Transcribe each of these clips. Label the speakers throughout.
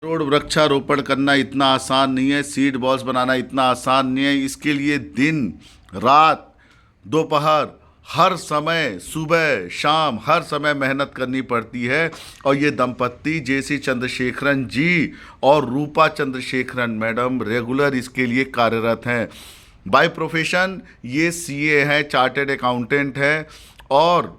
Speaker 1: करोड़ वृक्षारोपण करना इतना आसान नहीं है। सीड बॉल्स बनाना इतना आसान नहीं है। इसके लिए दिन रात दोपहर हर समय सुबह शाम हर समय मेहनत करनी पड़ती है। और ये दंपत्ति जेसी चंद्रशेखरन जी और रूपा चंद्रशेखरन मैडम रेगुलर इसके लिए कार्यरत हैं। बाय प्रोफेशन ये सीए हैं, चार्टेड अकाउंटेंट हैं। और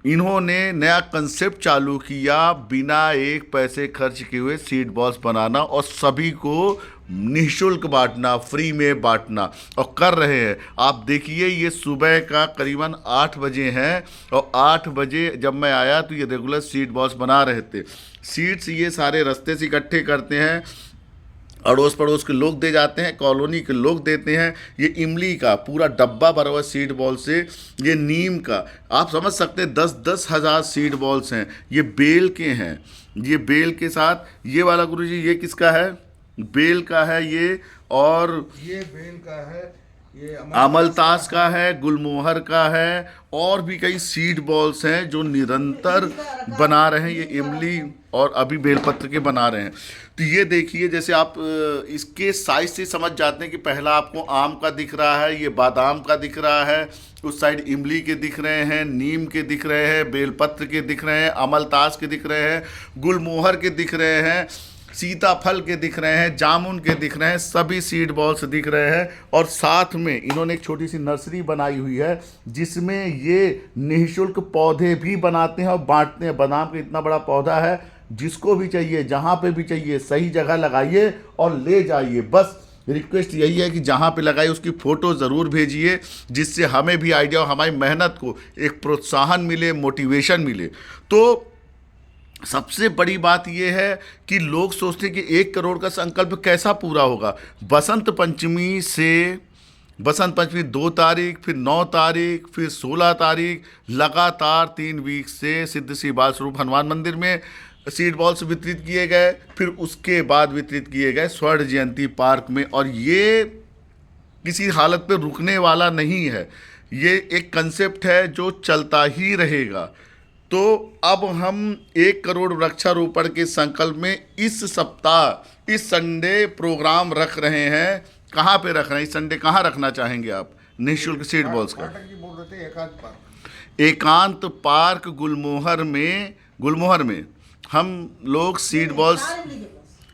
Speaker 1: इन्होंने नया कंसेप्ट चालू किया बिना एक पैसे खर्च किए हुए सीड बॉल्स बनाना और सभी को निःशुल्क बांटना, फ्री में बांटना और कर रहे हैं। आप देखिए ये सुबह का करीबन 8 बजे हैं और 8 बजे जब मैं आया तो ये रेगुलर सीड बॉल्स बना रहे थे। सीड्स ये सारे रास्ते से इकट्ठे करते हैं, अड़ोस पड़ोस के लोग दे जाते हैं, कॉलोनी के लोग देते हैं। ये इमली का पूरा डब्बा भरा हुआ सीड बॉल से, ये नीम का आप समझ सकते हैं 10-10 हज़ार सीड बॉल्स हैं। ये बेल के हैं, ये बेल के साथ ये वाला गुरुजी ये किसका है? बेल का है ये। और
Speaker 2: ये बेल का है, ये
Speaker 1: अमलतास का है, गुलमोहर का है और भी कई सीड बॉल्स हैं जो निरंतर बना रहे हैं। ये इमली और अभी बेलपत्र के बना रहे हैं। तो ये देखिए जैसे आप इसके साइज से समझ जाते हैं कि पहला आपको आम का दिख रहा है, ये बादाम का दिख रहा है, उस साइड इमली के दिख रहे हैं, नीम के दिख रहे हैं, बेलपत्र के दिख रहे हैं, अमलतास के दिख रहे हैं, गुलमोहर के दिख रहे हैं, सीताफल के दिख रहे हैं, जामुन के दिख रहे हैं, सभी सीड बॉल्स दिख रहे हैं। और साथ में इन्होंने एक छोटी सी नर्सरी बनाई हुई है जिसमें ये निःशुल्क पौधे भी बनाते हैं और बांटते हैं। बादाम का इतना बड़ा पौधा है, जिसको भी चाहिए जहाँ पे भी चाहिए सही जगह लगाइए और ले जाइए। बस रिक्वेस्ट यही है कि जहाँ पे लगाइए उसकी फ़ोटो ज़रूर भेजिए, जिससे हमें भी आइडिया, हमारी मेहनत को एक प्रोत्साहन मिले, मोटिवेशन मिले। तो सबसे बड़ी बात यह है कि लोग सोचते हैं कि 1 करोड़ का संकल्प कैसा पूरा होगा। बसंत पंचमी से, बसंत पंचमी 2 तारीख, फिर 9 तारीख, फिर 16 तारीख, लगातार 3 वीक से सिद्ध श्री बाल स्वरूप हनुमान मंदिर में सीड बॉल्स वितरित किए गए, फिर उसके बाद वितरित किए गए स्वर्ण जयंती पार्क में। और ये किसी हालत पे रुकने वाला नहीं है, ये एक कंसेप्ट है जो चलता ही रहेगा। तो अब हम 1 करोड़ वृक्षारोपण के संकल्प में इस सप्ताह इस संडे प्रोग्राम रख रहे हैं। कहाँ पे रख रहे हैं इस संडे? कहाँ रखना चाहेंगे आप निःशुल्क सीड बॉल्स का? एकांत पार्क गुलमोहर में हम लोग सीड बॉल्स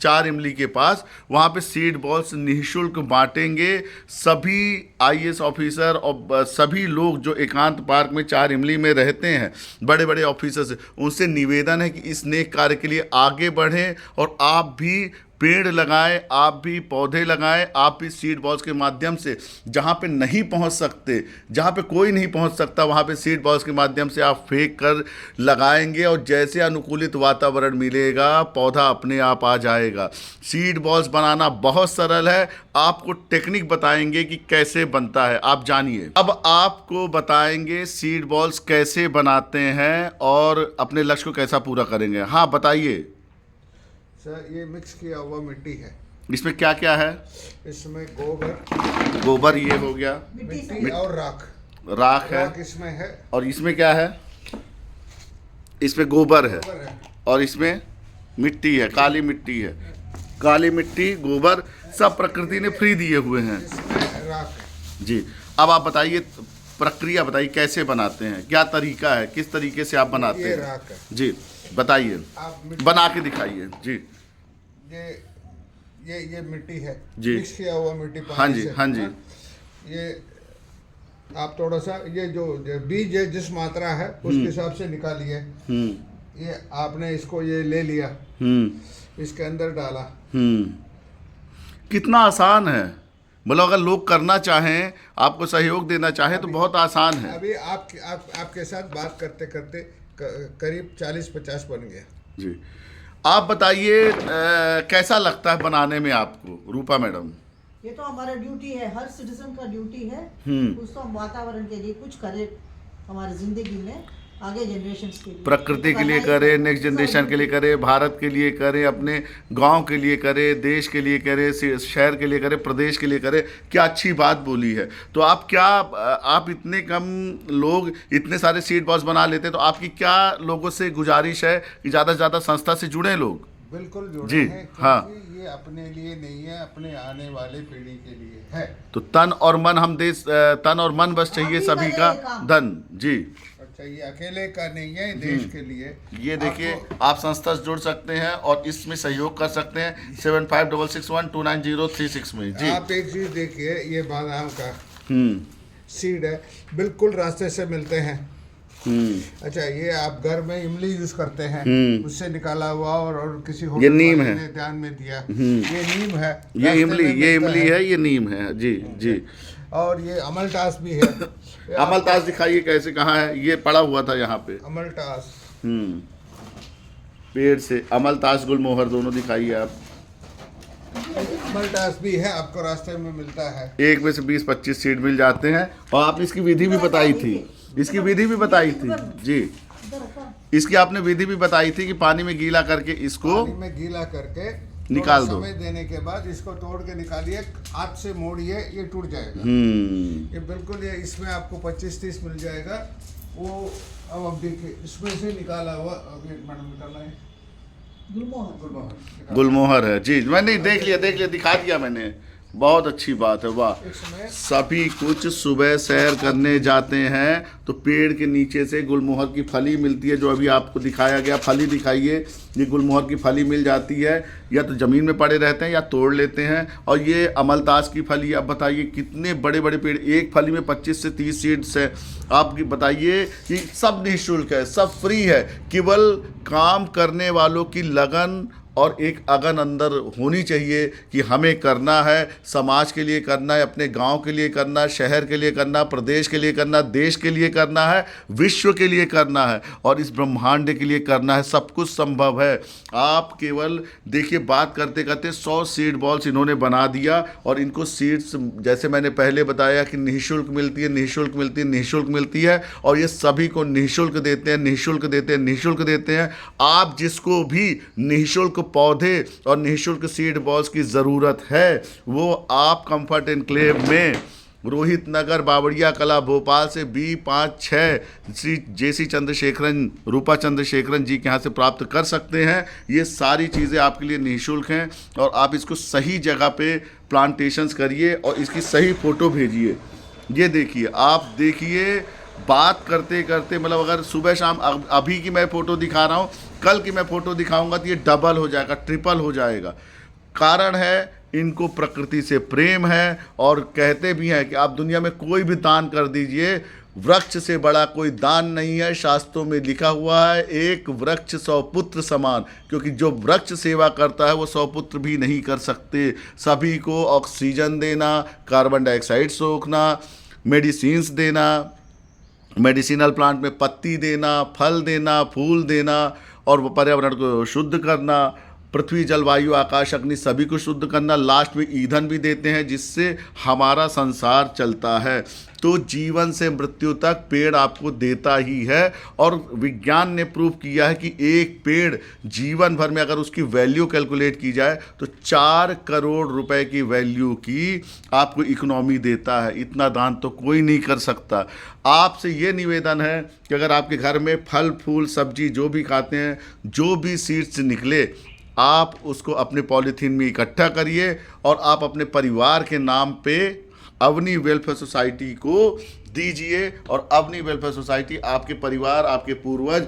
Speaker 1: 4 इमली के पास, वहाँ पे सीड बॉल्स निःशुल्क बांटेंगे। सभी आईएएस ऑफिसर और सभी लोग जो एकांत पार्क में 4 इमली में रहते हैं, बड़े बड़े ऑफिसर्स, उनसे निवेदन है कि इस नेक कार्य के लिए आगे बढ़ें और आप भी पेड़ लगाएं, आप भी पौधे लगाएं। आप भी सीड बॉल्स के माध्यम से जहाँ पे नहीं पहुँच सकते, जहाँ पे कोई नहीं पहुँच सकता, वहाँ पे सीड बॉल्स के माध्यम से आप फेंक कर लगाएंगे और जैसे अनुकूलित वातावरण मिलेगा पौधा अपने आप आ जाएगा। सीड बॉल्स बनाना बहुत सरल है, आपको टेक्निक बताएंगे कि कैसे बनता है, आप जानिए। अब आपको बताएंगे सीड बॉल्स कैसे बनाते हैं और अपने लक्ष्य को कैसा पूरा करेंगे। हाँ बताइए
Speaker 2: सर। ये मिक्स किया हुआ मिट्टी है।
Speaker 1: इसमें क्या क्या है?
Speaker 2: इसमें गोबर,
Speaker 1: ये हो गया,
Speaker 2: मिट्टी और
Speaker 1: राख है।
Speaker 2: इसमें है।
Speaker 1: और इसमें क्या है? इसमें गोबर है और इसमें मिट्टी है, काली मिट्टी है। काली मिट्टी, गोबर सब प्रकृति ने फ्री दिए हुए हैं।
Speaker 2: इसमें राख है
Speaker 1: जी। अब आप बताइए, प्रक्रिया बताइए कैसे बनाते हैं, क्या तरीका है, किस तरीके से आप बनाते
Speaker 2: ये
Speaker 1: हैं?
Speaker 2: राख है
Speaker 1: जी बताइए, बना के दिखाइए जी।
Speaker 2: ये मिट्टी है
Speaker 1: जी,
Speaker 2: मिक्स किया हुआ मिट्टी
Speaker 1: हाँ जी, हाँ जी।
Speaker 2: ये आप थोड़ा सा ये जो बीज है जिस मात्रा है उसके हिसाब से निकालिए। ये आपने इसको ये ले लिया, इसके अंदर डाला।
Speaker 1: कितना आसान है, मतलब अगर लोग करना चाहें, आपको सहयोग देना चाहें तो बहुत आसान है।
Speaker 2: अभी आपके साथ बात करते करते करीब 40-50 बन गया
Speaker 1: जी। आप बताइए कैसा लगता है बनाने में आपको रूपा मैडम?
Speaker 3: ये तो हमारा ड्यूटी है, हर सिटीजन का ड्यूटी है कुछ तो हम वातावरण के लिए कुछ करें, हमारी जिंदगी में आगे जनरेशन के लिए,
Speaker 1: प्रकृति के लिए करें, नेक्स्ट जनरेशन के लिए करें, भारत के लिए करें, अपने गांव के लिए करें, देश के लिए करें, शहर के लिए करें, प्रदेश के लिए करें। क्या अच्छी बात बोली है। तो आप इतने कम लोग इतने सारे सीड बॉल्स बना लेते हैं, तो आपकी क्या लोगों से गुजारिश है कि ज़्यादा से ज़्यादा संस्था से जुड़ें लोग?
Speaker 2: बिल्कुल जुड़े
Speaker 1: जी,
Speaker 2: हैं,
Speaker 1: हाँ।
Speaker 2: क्योंकि ये अपने लिए नहीं है, अपने आने वाले पीढ़ी के लिए है।
Speaker 1: तो तन और मन तन और मन बस चाहिए
Speaker 3: आप ही
Speaker 1: सभी
Speaker 3: करें
Speaker 1: का
Speaker 3: ये काम।
Speaker 1: धन। जी,
Speaker 2: अच्छा, ये अकेले का नहीं है, देश के लिए।
Speaker 1: ये देखिए
Speaker 2: आपको-
Speaker 1: आप संस्था से जुड़ सकते हैं और इसमें सहयोग कर सकते हैं 7566129036 में। जी,
Speaker 2: आप एक चीज देखिए, ये बादाम का
Speaker 1: हम्म,
Speaker 2: सीड है, बिल्कुल रास्ते से मिलते हैं। अच्छा, ये आप घर में इमली यूज करते हैं, उससे निकाला हुआ, और किसी होटल
Speaker 1: ये नीम
Speaker 2: वाले
Speaker 1: है।
Speaker 2: ने ध्यान में दिया, ये नीम है,
Speaker 1: ये
Speaker 2: रास्ते
Speaker 1: इमली,
Speaker 2: में
Speaker 1: ये
Speaker 2: मिलता
Speaker 1: इमली है, ये नीम है। जी जी।
Speaker 2: और ये अमलटास भी है।
Speaker 1: अमलतास दिखाइए कैसे, कहाँ है? ये पड़ा हुआ था यहाँ पे।
Speaker 2: अमलटास
Speaker 1: पेड़ से अमलतास गुलमोहर दोनों दिखाइए आप।
Speaker 2: अमलटास भी है, आपको रास्ते में मिलता है।
Speaker 1: एक में से 20-25 सीड मिल जाते हैं। और आपने इसकी विधि भी बताई थी, इसकी विधि भी बताई थी। जी,
Speaker 3: इधर रखो।
Speaker 1: इसकी आपने विधि भी बताई थी कि पानी में गीला करके इसको
Speaker 2: पानी में गीला करके
Speaker 1: निकाल
Speaker 2: थोड़ा
Speaker 1: दो।
Speaker 2: समय देने के बाद इसको तोड़ के निकालिए, हाथ से मोड़िए, ये टूट जाएगा। ये बिल्कुल, ये इसमें आपको 25-30 मिल जाएगा। वो अब देखिए, इसमें से निकाला हुआ, अभी मैडम निकालना है,
Speaker 3: गुलमोहर।
Speaker 2: गुलमोहर
Speaker 1: गुलमोहर है। जी, मैंने देख लिया, दिखा दिया मैंने। बहुत अच्छी बात है, वाह।
Speaker 2: इसमें
Speaker 1: सभी कुछ सुबह सैर करने जाते हैं तो पेड़ के नीचे से गुलमोहर की फली मिलती है, जो अभी आपको दिखाया गया। फली दिखाइए, ये गुलमोहर की फली मिल जाती है, या तो ज़मीन में पड़े रहते हैं या तोड़ लेते हैं। और ये अमलतास की फली, अब बताइए कितने बड़े बड़े पेड़, एक फली में 25 से 30 सीड्स है। आप बताइए कि सब निःशुल्क है, सब फ्री है, केवल काम करने वालों की लगन और एक अगन अंदर होनी चाहिए कि हमें करना है, समाज के लिए करना है, अपने गांव के लिए करना है, शहर के लिए करना, प्रदेश के लिए करना, देश के लिए करना है, विश्व के लिए करना है, और इस ब्रह्मांड के लिए करना है। सब कुछ संभव है। आप केवल देखिए, बात करते करते 100 सीड बॉल्स इन्होंने बना दिया, और इनको सीड्स जैसे मैंने पहले बताया कि निःशुल्क मिलती है, निःशुल्क मिलती है, निःशुल्क मिलती है, और ये सभी को निःशुल्क देते हैं, निःशुल्क देते हैं, निःशुल्क देते हैं। आप जिसको भी निःशुल्क पौधे और निःशुल्क सीड बॉल्स की ज़रूरत है, वो आप कंफर्ट एनक्लेव में रोहित नगर, बावड़िया कला, भोपाल से B56 श्री JC चंद्रशेखरन, रूपा चंद्रशेखरन जी के यहाँ से प्राप्त कर सकते हैं। ये सारी चीज़ें आपके लिए निःशुल्क हैं, और आप इसको सही जगह पे प्लांटेशंस करिए और इसकी सही फ़ोटो भेजिए। ये देखिए, आप देखिए, बात करते करते मतलब अगर सुबह शाम अभी की मैं फ़ोटो दिखा रहा हूँ, कल की मैं फ़ोटो दिखाऊंगा तो ये डबल हो जाएगा, ट्रिपल हो जाएगा। कारण है, इनको प्रकृति से प्रेम है, और कहते भी हैं कि आप दुनिया में कोई भी दान कर दीजिए, वृक्ष से बड़ा कोई दान नहीं है। शास्त्रों में लिखा हुआ है, एक वृक्ष 100 पुत्र समान, क्योंकि जो वृक्ष सेवा करता है वो 100 पुत्र भी नहीं कर सकते। सभी को ऑक्सीजन देना, कार्बन डाइऑक्साइड सोखना, मेडिसिन्स देना, मेडिसिनल प्लांट में पत्ती देना, फल देना, फूल देना, और पर्यावरण को शुद्ध करना, पृथ्वी, जलवायु, आकाश, अग्नि सभी को शुद्ध करना, लास्ट में ईंधन भी देते हैं जिससे हमारा संसार चलता है। तो जीवन से मृत्यु तक पेड़ आपको देता ही है, और विज्ञान ने प्रूव किया है कि एक पेड़ जीवन भर में अगर उसकी वैल्यू कैलकुलेट की जाए तो 4 करोड़ रुपए की वैल्यू की आपको इकोनॉमी देता है। इतना दान तो कोई नहीं कर सकता। आपसे ये निवेदन है कि अगर आपके घर में फल फूल सब्जी जो भी खाते हैं, जो भी सीड्स निकले, आप उसको अपने पॉलीथीन में इकट्ठा करिए, और आप अपने परिवार के नाम पे अवनी वेलफेयर सोसाइटी को दीजिए। और अवनी वेलफेयर सोसाइटी आपके परिवार, आपके पूर्वज,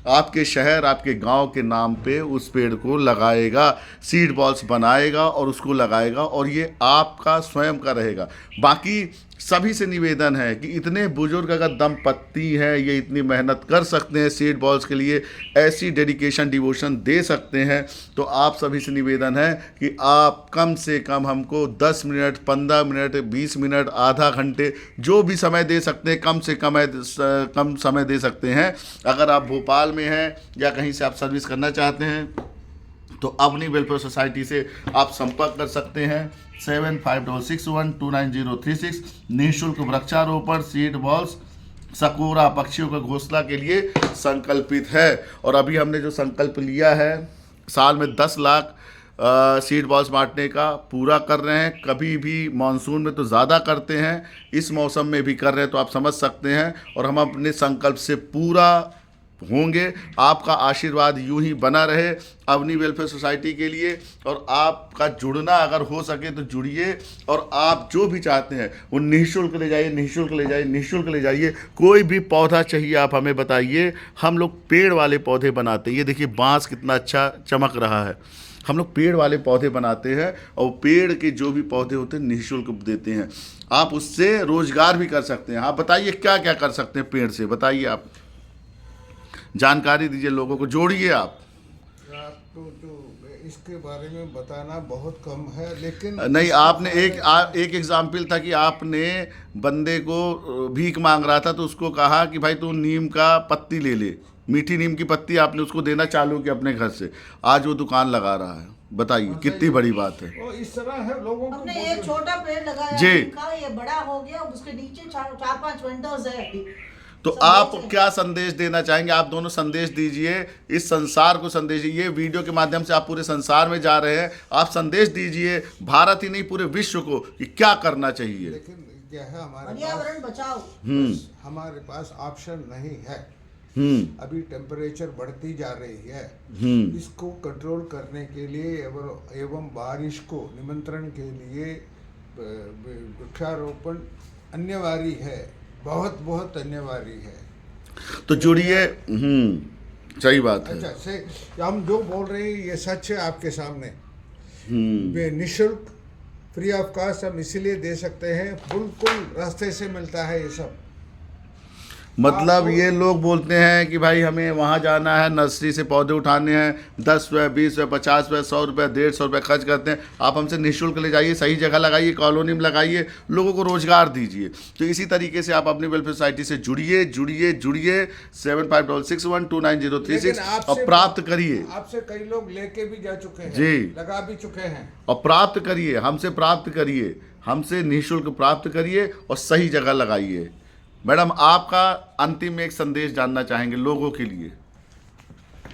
Speaker 1: आपके शहर, आपके गांव के नाम पे उस पेड़ को लगाएगा, सीड बॉल्स बनाएगा और उसको लगाएगा, और ये आपका स्वयं का रहेगा। बाकी सभी से निवेदन है कि इतने बुजुर्ग अगर दंपत्ति हैं, ये इतनी मेहनत कर सकते हैं सीड बॉल्स के लिए, ऐसी डेडिकेशन डिवोशन दे सकते हैं, तो आप सभी से निवेदन है कि आप कम से कम हमको 10 मिनट, 15 मिनट, 20 मिनट, आधा घंटे, जो भी समय दे सकते हैं, कम से कम समय दे सकते हैं। अगर आप भोपाल में हैं या कहीं से आप सर्विस करना चाहते हैं तो अवनी वेलफेयर सोसाइटी से आप संपर्क कर सकते हैं। 7566129036 निःशुल्क वृक्षारोपण, सीड बॉल्स, सकोरा, पक्षियों का घोंसला के लिए संकल्पित है। और अभी हमने जो संकल्प लिया है, साल में 10 लाख सीड बॉल्स बांटने का पूरा कर रहे हैं। कभी भी मानसून में तो ज़्यादा करते हैं, इस मौसम में भी कर रहे हैं, तो आप समझ सकते हैं। और हम अपने संकल्प से पूरा होंगे। आपका आशीर्वाद यूं ही बना रहे अवनी वेलफेयर सोसाइटी के लिए, और आपका जुड़ना अगर हो सके तो जुड़िए, और आप जो भी चाहते हैं वो निःशुल्क ले जाइए, निःशुल्क ले जाइए, निःशुल्क ले जाइए। कोई भी पौधा चाहिए आप हमें बताइए, हम लोग पेड़ वाले पौधे बनाते हैं। ये देखिए बांस कितना अच्छा चमक रहा है, हम लोग पेड़ वाले पौधे बनाते हैं, और पेड़ के जो भी पौधे होते हैं निःशुल्क देते हैं। आप उससे रोजगार भी कर सकते हैं। आप बताइए क्या क्या कर सकते हैं पेड़ से, बताइए, आप जानकारी दीजिए लोगों को, जोड़िए आप।
Speaker 2: आपको तो इसके बारे में बताना बहुत कम है, लेकिन
Speaker 1: नहीं, आपने एक एग्जाम्पल था कि आपने बंदे को भीख मांग रहा था तो उसको कहा कि भाई तू नीम का पत्ती ले ले, मीठी नीम की पत्ती आपने उसको देना चालू किया अपने घर से, आज वो दुकान लगा रहा है। बताइए कितनी बड़ी बात है।
Speaker 2: वो इस तरह है, लोगों को
Speaker 3: हमने एक छोटा पेड़ लगाया
Speaker 1: जी।
Speaker 3: का, ये बड़ा हो गया, उसके नीचे 4-5 विंडोज है अभी।
Speaker 1: तो आप क्या संदेश देना चाहेंगे? आप दोनों संदेश दीजिए, इस संसार को संदेश दीजिए। ये वीडियो के माध्यम से आप पूरे संसार में जा रहे हैं, आप संदेश दीजिए भारत ही नहीं पूरे विश्व को कि क्या करना चाहिए।
Speaker 2: लेकिन क्या है, हमारे
Speaker 3: पर्यावरण बचाओ।
Speaker 2: हमारे पास ऑप्शन नहीं है। अभी टेम्परेचर बढ़ती जा रही है, इसको कंट्रोल करने के लिए एवं बारिश को निमंत्रण के लिए वृक्षारोपण अनिवार्य है, बहुत बहुत अनिवार्य है।
Speaker 1: तो जुड़िए। सही बात है।
Speaker 2: अच्छा से हम जो बोल रहे हैं ये सच है आपके सामने। निःशुल्क, फ्री ऑफ कॉस्ट हम इसीलिए दे सकते हैं, बिल्कुल रास्ते से मिलता है ये सब।
Speaker 1: मतलब ये लोग बोलते हैं कि भाई हमें वहाँ जाना है, नर्सरी से पौधे उठाने हैं, 10 रुपये, 20 रुपये, 50 रुपये, 100 रुपये, 150 रुपये खर्च करते हैं। आप हमसे निःशुल्क ले जाइए, सही जगह लगाइए, कॉलोनी में लगाइए, लोगों को रोजगार दीजिए। तो इसी तरीके से आप अपनी वेलफेयर सोसाइटी से जुड़िए, जुड़िए, जुड़िए। 7561290336 और प्राप्त करिए।
Speaker 2: आपसे कई लोग लेके भी जा चुके हैं
Speaker 1: जी,
Speaker 2: लगा भी चुके हैं,
Speaker 1: और प्राप्त करिए, हमसे प्राप्त करिए, हमसे निःशुल्क प्राप्त करिए और सही जगह लगाइए। मैडम, आपका अंतिम में एक संदेश जानना चाहेंगे लोगों के लिए,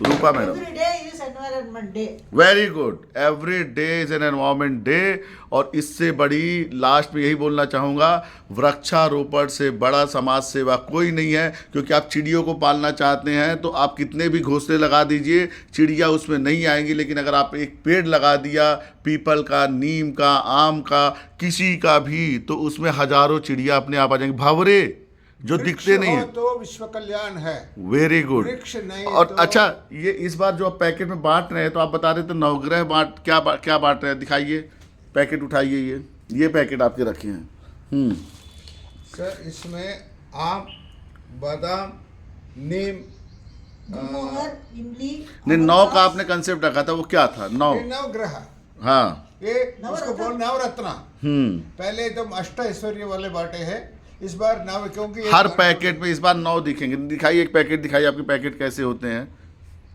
Speaker 1: Rupa madam.
Speaker 3: Every day is environment day.
Speaker 1: Very good, every day is an environment day. और इससे बड़ी, लास्ट में यही बोलना चाहूँगा, वृक्षारोपण से बड़ा समाज सेवा कोई नहीं है। क्योंकि आप चिड़ियों को पालना चाहते हैं तो आप कितने भी घोंसले लगा दीजिए, चिड़िया उसमें नहीं आएंगी। लेकिन अगर आप एक पेड़ लगा दिया, पीपल का, नीम का, आम का, किसी का भी, तो उसमें हजारों चिड़िया अपने आप आ जाएंगी। भंवरे जो दिखते नहीं है,
Speaker 2: तो विश्व कल्याण है।
Speaker 1: Very good.
Speaker 2: वृक्ष नहीं
Speaker 1: और
Speaker 2: तो...
Speaker 1: अच्छा, ये इस बार जो आप पैकेट में बांट रहे हैं, तो आप बता रहे थे नवग्रह क्या बांट रहे हैं, दिखाइए, पैकेट उठाइए, ये पैकेट आपके रखे हैं।
Speaker 2: सर इसमें आम, बादाम, नीम,
Speaker 3: गुलमोहर, इमली।
Speaker 1: नहीं, 9 का आपने कंसेप्ट रखा था, वो क्या था? 9
Speaker 2: नवग्रह,
Speaker 1: हाँ,
Speaker 2: ये उसको बोल नवरत्न। पहले एकदम अष्ट ऐश्वर्य वाले बांटे हैं, इस बार नव, क्योंकि
Speaker 1: हर पैकेट में इस बार 9 दिखेंगे। दिखाइए एक पैकेट, दिखाइए आपके पैकेट कैसे होते हैं।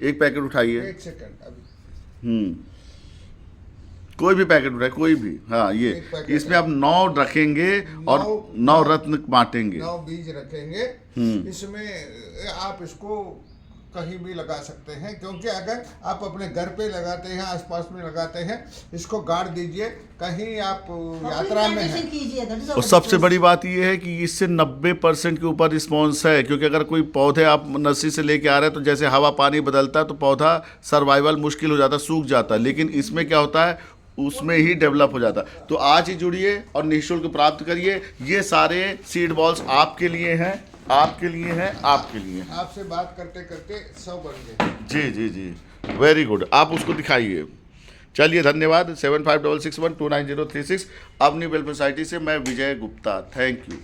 Speaker 1: एक पैकेट उठाइए,
Speaker 2: एक सेकंड अभी।
Speaker 1: कोई भी पैकेट उठाए, कोई भी। हाँ, ये इसमें आप 9 रखेंगे और 9 रत्न बांटेंगे,
Speaker 2: 9 बीज रखेंगे। इसमें आप इसको कहीं भी लगा सकते हैं, क्योंकि अगर आप अपने घर पे लगाते हैं, आसपास में लगाते हैं, इसको गाड़ दीजिए। कहीं आप यात्रा में हैं,
Speaker 1: और सबसे बड़ी बात ये है कि इससे 90% के ऊपर रिस्पॉन्स है। क्योंकि अगर कोई पौधे आप नर्सरी से लेके आ रहे हैं तो जैसे हवा पानी बदलता है तो पौधा सर्वाइवल मुश्किल हो जाता है, सूख जाता है। लेकिन इसमें क्या होता है, उसमें ही डेवलप हो जाता है। तो आज ही जुड़िए और निःशुल्क प्राप्त करिए। ये सारे सीड बॉल्स आपके लिए हैं, आपके लिए हैं, आपके लिए हैं।
Speaker 2: आपसे बात करते करते 100 बन गए।
Speaker 1: जी जी जी, वेरी गुड। आप उसको दिखाइए। चलिए, धन्यवाद। 7561290336 अवनी वेलफेयर सोसाइटी से मैं विजय गुप्ता, थैंक यू।